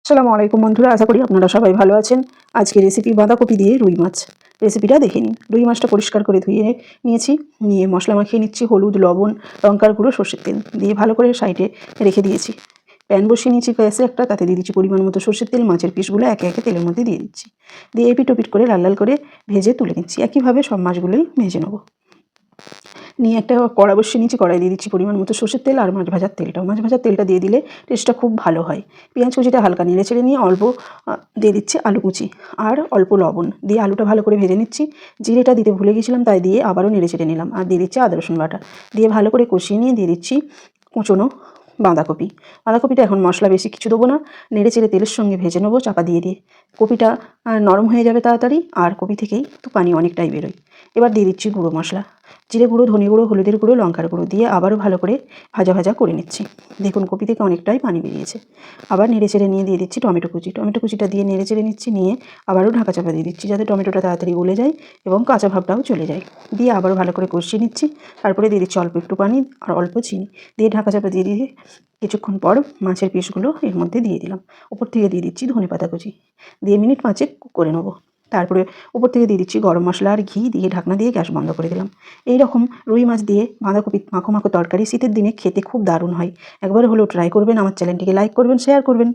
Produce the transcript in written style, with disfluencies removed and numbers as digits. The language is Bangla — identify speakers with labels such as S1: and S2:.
S1: আসসালামু আলাইকুম বন্ধুরা, আশা করি আপনারা সবাই ভালো আছেন। আজকে রেসিপি বাঁধাকপি দিয়ে রুই মাছ। রেসিপিটা দেখে নিন। রুই মাছটা পরিষ্কার করে ধুয়ে নিয়েছি। নিয়ে মশলা মাখিয়ে নিচ্ছি, হলুদ, লবণ, লঙ্কার গুঁড়ো, সর্ষের তেল দিয়ে ভালো করে সাইডে রেখে দিয়েছি। প্যান বসিয়ে নিয়েছি গ্যাসে একটা, তাতে দিয়ে দিচ্ছি পরিমাণ মতো সর্ষের তেল। মাছের পিসগুলো একে একে তেলের মধ্যে দিয়ে দিচ্ছি। দিয়ে এপিট ওপিট করে লাল লাল করে ভেজে তুলে নিচ্ছি। একইভাবে সব মাছগুলোই ভেজে নেবো। নিয়ে একটা কড়া বসিয়ে নিচ্ছি। কড়াই দিয়ে দিচ্ছি পরিমাণ মতো সর্ষের তেল আর মাছ ভাজার তেলটাও। মাছ ভাজার তেলটা দিয়ে দিলে টেস্টটা খুব ভালো হয়। পেঁয়াজ কুচিটা হালকা নেড়ে চেড়ে নিয়ে অল্প দিয়ে দিচ্ছি আলু কুচি আর অল্প লবণ দিয়ে আলুটা ভালো করে ভেজে নিচ্ছি। জিরেটা দিতে ভুলে গেছিলাম, তাই দিয়ে আবারও নেড়ে চেড়ে নিলাম। আর দিয়ে দিচ্ছি আদা রসুন বাটা দিয়ে ভালো করে কষিয়ে নিয়ে দিয়ে দিচ্ছি কুচনো বাঁধাকপি। বাঁধাকপিটা এখন মশলা বেশি কিছু দেবো না, নেড়ে চেড়ে তেলের সঙ্গে ভেজে নেবো চাপা দিয়ে দিয়ে। কপিটা নরম হয়ে যাবে তাড়াতাড়ি, আর কপি থেকেই তো পানি অনেকটাই বেরোয়। এবার দিয়ে দিচ্ছি গুঁড়ো মশলা, জিরে গুঁড়ো, ধনে গুঁড়ো, হলুদের গুঁড়ো, লঙ্কার গুঁড়ো দিয়ে আবারও ভালো করে ভাজা ভাজা করে নিচ্ছি। দেখুন কপি থেকে অনেকটাই পানি বেরিয়েছে। আবার নেড়ে চেড়ে নিয়ে দিয়ে দিচ্ছি টমেটো কুচি। টমেটো কুচিটা দিয়ে নেড়ে চেড়ে নিচ্ছি। নিয়ে আবারও ঢাকা চাপা দিয়ে দিচ্ছি, যাতে টমেটোটা তাড়াতাড়ি গলে যায় এবং কাঁচা ভাবটাও চলে যায়। দিয়ে আবারও ভালো করে কষিয়ে নিচ্ছি। তারপরে দিয়ে দিচ্ছি অল্প একটু পানি আর অল্প চিনি দিয়ে ঢাকা চাপা দিয়ে দিয়ে কিছুক্ষণ পর মাছের পিসগুলো এর মধ্যে দিয়ে দিলাম। ওপর থেকে দিয়ে দিচ্ছি ধনেপাতা কুচি দিয়ে মিনিট 5 কুক করে নেবো। তারপরে উপর থেকে দিয়ে দিচ্ছি গরম মশলা আর ঘি দিয়ে ঢাকনা দিয়ে গ্যাস বন্ধ করে দিলাম। এই রকম রুই মাছ দিয়ে বাঁধাকপি মাখো মাখো তরকারি শীতের দিনে খেতে খুব দারুণ হয়। একবার হলেও ট্রাই করবেন। আমার চ্যানেলটিকে লাইক করবেন, শেয়ার করবেন।